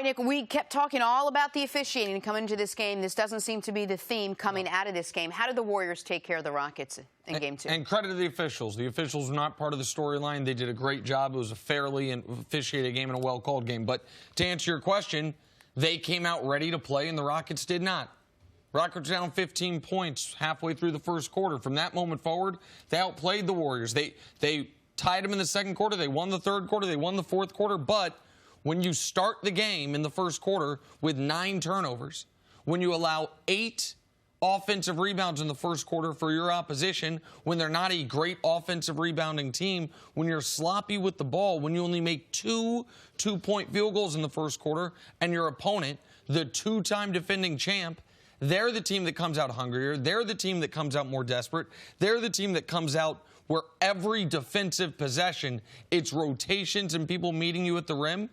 right, Nick, we kept talking all about the officiating coming into this game. This doesn't seem to be the theme coming out of this game. How did the Warriors take care of the Rockets in Game 2? And credit to the officials. The officials were not part of the storyline. They did a great job. It was a fairly officiated game and a well-called game. But to answer your question, they came out ready to play, and the Rockets did not. Rockets down 15 points halfway through the first quarter. From that moment forward, they outplayed the Warriors. They tied them in the second quarter. They won the third quarter. They won the fourth quarter. But when you start the game in the first quarter with 9 turnovers, when you allow 8 offensive rebounds in the first quarter for your opposition, when they're not a great offensive rebounding team, when you're sloppy with the ball, when you only make 2 two-point field goals in the first quarter, and your opponent, the 2-time defending champ, they're the team that comes out hungrier. They're the team that comes out more desperate. They're the team that comes out where every defensive possession, it's rotations and people meeting you at the rim.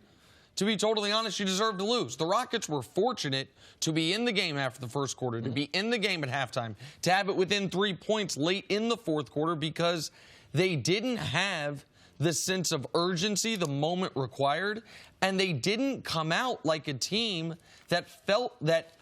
To be totally honest, you deserve to lose. The Rockets were fortunate to be in the game after the first quarter, to be in the game at halftime, to have it within 3 points late in the fourth quarter because they didn't have the sense of urgency the moment required, and they didn't come out like a team that felt that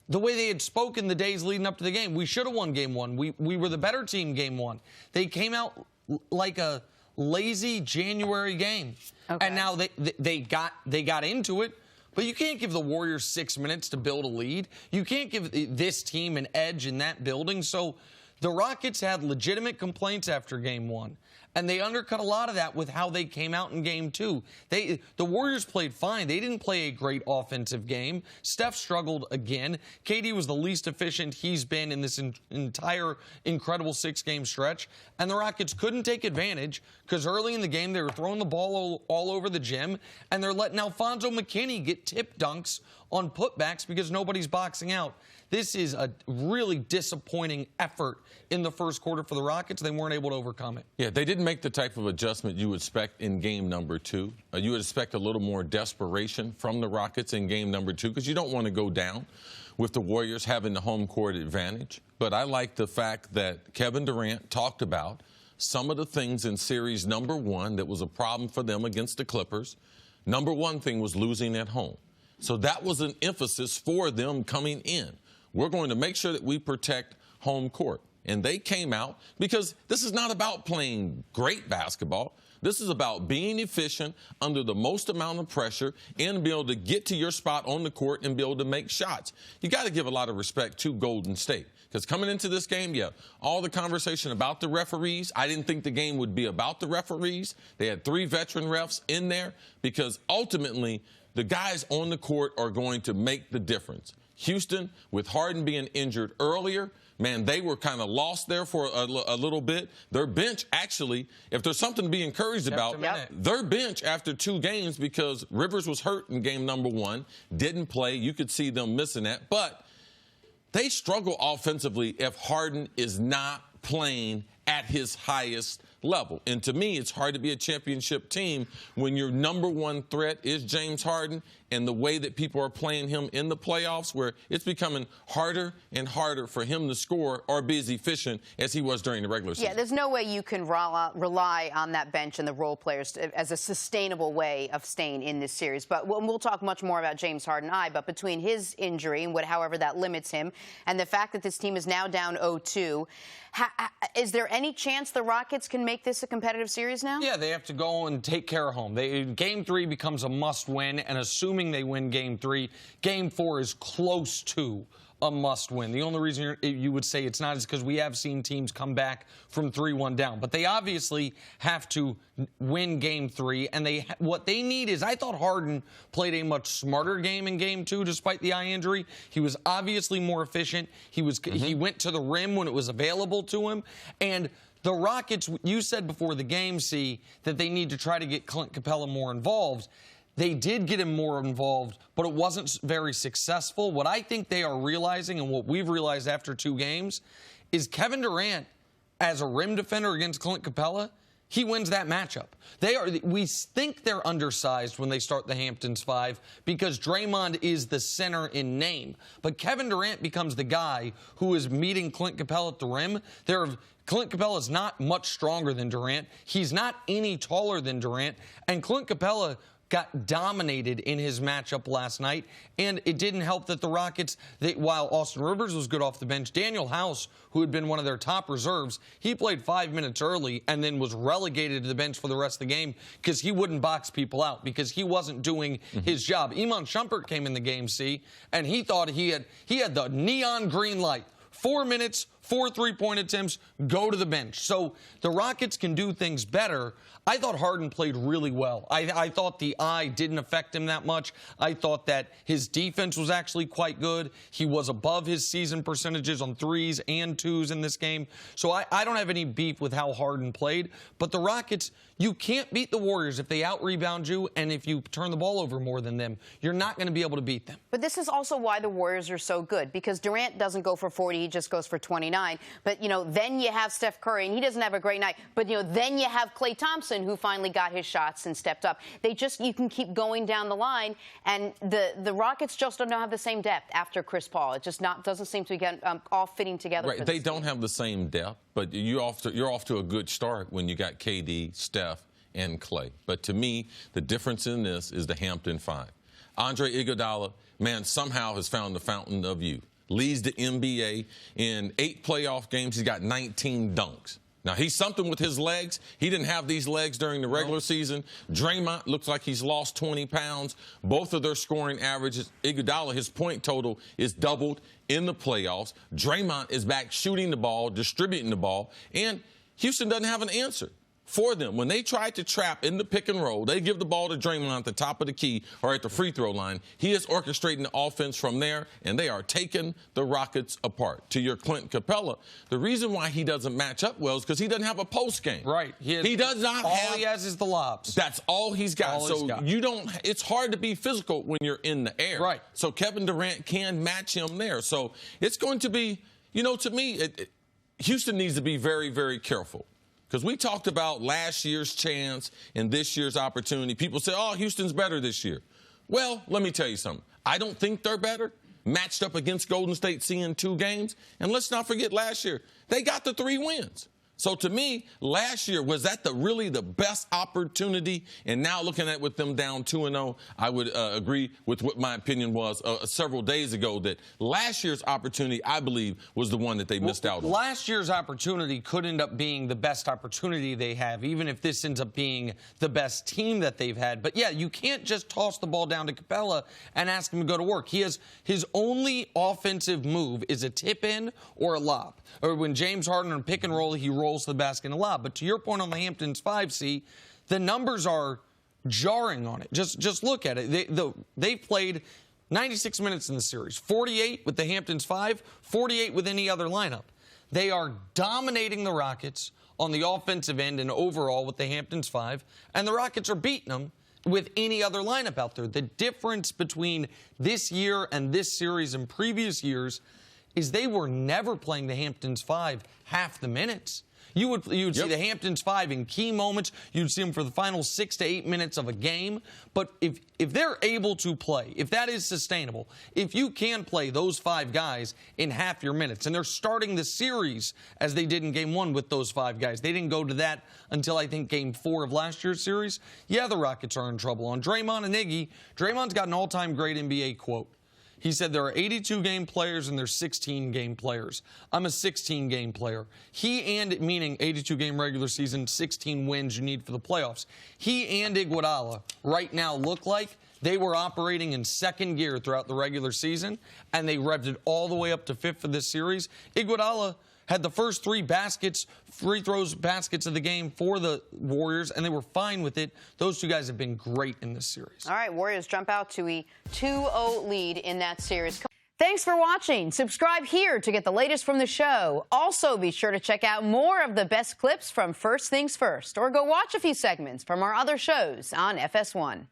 the way they had spoken the days leading up to the game. We should have won Game 1. We were the better team Game 1. They came out like a lazy January game. Okay. And now they got into it, but you can't give the Warriors 6 minutes to build a lead. You can't give this team an edge in that building. So the Rockets had legitimate complaints after Game 1, and they undercut a lot of that with how they came out in Game 2. The Warriors played fine. They didn't play a great offensive game. Steph struggled again. KD was the least efficient he's been in this entire incredible 6-game stretch, and the Rockets couldn't take advantage because early in the game they were throwing the ball all over the gym, and they're letting Alfonso McKinney get tip dunks on putbacks because nobody's boxing out. This is a really disappointing effort in the first quarter for the Rockets. They weren't able to overcome it. Yeah, they didn't make the type of adjustment you would expect in game number 2. You would expect a little more desperation from the Rockets in game number 2 because you don't want to go down with the Warriors having the home court advantage. But I like the fact that Kevin Durant talked about some of the things in series number 1 that was a problem for them against the Clippers. Number 1 thing was losing at home. So that was an emphasis for them coming in. We're going to make sure that we protect home court. And they came out because this is not about playing great basketball. This is about being efficient under the most amount of pressure and be able to get to your spot on the court and be able to make shots. You got to give a lot of respect to Golden State because coming into this game, yeah, all the conversation about the referees, I didn't think the game would be about the referees. They had 3 veteran refs in there because ultimately the guys on the court are going to make the difference. Houston, with Harden being injured earlier, man, they were kind of lost there for a little bit. Their bench, actually, if there's something to be encouraged about, their bench after 2 games, because Rivers was hurt in game number 1, didn't play. You could see them missing that. But they struggle offensively if Harden is not playing at his highest level. And to me, it's hard to be a championship team when your number 1 threat is James Harden and the way that people are playing him in the playoffs, where it's becoming harder and harder for him to score or be as efficient as he was during the regular season. Yeah, there's no way you can rely on that bench and the role players as a sustainable way of staying in this series. But we'll talk much more about James Harden, but between his injury and however that limits him and the fact that this team is now down 0-2, is there any chance the Rockets can make this a competitive series now? Yeah, they have to go and take care of home. Game 3 becomes a must-win, and assuming they win Game 3, Game 4 is close to a must-win. The only reason you would say it's not is because we have seen teams come back from 3-1 down. But they obviously have to win Game 3, and what they need is, I thought Harden played a much smarter game in Game 2 despite the eye injury. He was obviously more efficient. He went to the rim when it was available to him. And the Rockets, you said before the game, that they need to try to get Clint Capela more involved. They did get him more involved, but it wasn't very successful. What I think they are realizing, and what we've realized after 2 games, is Kevin Durant, as a rim defender against Clint Capela, he wins that matchup. We think they're undersized when they start the Hamptons 5 because Draymond is the center in name. But Kevin Durant becomes the guy who is meeting Clint Capela at the rim. Clint Capela is not much stronger than Durant. He's not any taller than Durant. And Clint Capela got dominated in his matchup last night, and it didn't help that the Rockets, while Austin Rivers was good off the bench, Daniel House, who had been one of their top reserves, he played 5 minutes early and then was relegated to the bench for the rest of the game because he wouldn't box people out because he wasn't doing his job. Iman Shumpert came in the game, and he thought he had the neon green light. 4 minutes, 4 3-point attempts, go to the bench. So the Rockets can do things better. I thought Harden played really well. I thought the eye didn't affect him that much. I thought that his defense was actually quite good. He was above his season percentages on 3s and 2s in this game. So I don't have any beef with how Harden played. But the Rockets, you can't beat the Warriors if they out-rebound you and if you turn the ball over more than them. You're not going to be able to beat them. But this is also why the Warriors are so good, because Durant doesn't go for 40, he just goes for 29. But, then you have Steph Curry, and he doesn't have a great night. But, then you have Klay Thompson, who finally got his shots and stepped up. You can keep going down the line, and the Rockets just don't have the same depth after Chris Paul. It just doesn't seem to be all fitting together. Right, they don't have the same depth, but you're off to a good start when you got KD, Steph, and Klay. But to me, the difference in this is the Hampton Five. Andre Iguodala, man, somehow has found the fountain of youth. Leads the NBA in 8 playoff games. He's got 19 dunks. Now, he's something with his legs. He didn't have these legs during the regular season. Draymond looks like he's lost 20 pounds. Both of their scoring averages. Iguodala, his point total is doubled in the playoffs. Draymond is back shooting the ball, distributing the ball. And Houston doesn't have an answer for them. When they try to trap in the pick and roll, they give the ball to Draymond at the top of the key or at the free throw line. He is orchestrating the offense from there, and they are taking the Rockets apart. To your Clint Capela, the reason why he doesn't match up well is because he doesn't have a post game. Right. He does not all have. All he has is the lobs. That's all he's got. You don't. It's hard to be physical when you're in the air. Right. So Kevin Durant can match him there. So it's going to be, to me, Houston needs to be very, very careful. Because we talked about last year's chance and this year's opportunity. People say, oh, Houston's better this year. Well, let me tell you something. I don't think they're better. Matched up against Golden State, seeing 2 games. And let's not forget last year, they got the 3 wins. So to me, last year, was that really the best opportunity? And now looking at with them down 2-0, I would agree with what my opinion was several days ago, that last year's opportunity, I believe, was the one that they missed out on. Last year's opportunity could end up being the best opportunity they have, even if this ends up being the best team that they've had. But, yeah, you can't just toss the ball down to Capela and ask him to go to work. His only offensive move is a tip-in or a lob. Or when James Harden on pick and roll, he rolls the basket in a lob. But to your point on the Hamptons 5C, the numbers are jarring on it. Just look at it. They played 96 minutes in the series, 48 with the Hamptons 5, 48 with any other lineup. They are dominating the Rockets on the offensive end and overall with the Hamptons 5, and the Rockets are beating them with any other lineup out there. The difference between this year and this series and previous years is they were never playing the Hamptons 5 half the minutes. You would see the Hamptons 5 in key moments. You'd see them for the final 6 to 8 minutes of a game. But if they're able to play, if that is sustainable, if you can play those 5 guys in half your minutes, and they're starting the series as they did in Game 1 with those 5 guys. They didn't go to that until, I think, Game 4 of last year's series. Yeah, the Rockets are in trouble. On Draymond and Iggy, Draymond's got an all-time great NBA quote. He said there are 82-game players and there's 16-game players. I'm a 16-game player. Meaning 82-game regular season, 16 wins you need for the playoffs. He and Iguodala right now look like they were operating in second gear throughout the regular season, and they revved it all the way up to 5th for this series. Iguodala had the first 3 free throws baskets of the game for the Warriors, and they were fine with it. Those 2 guys have been great in this series. All right, Warriors jump out to a 2-0 lead in that series. Thanks for watching. Subscribe here to get the latest from the show. Also, be sure to check out more of the best clips from First Things First, or go watch a few segments from our other shows on FS1.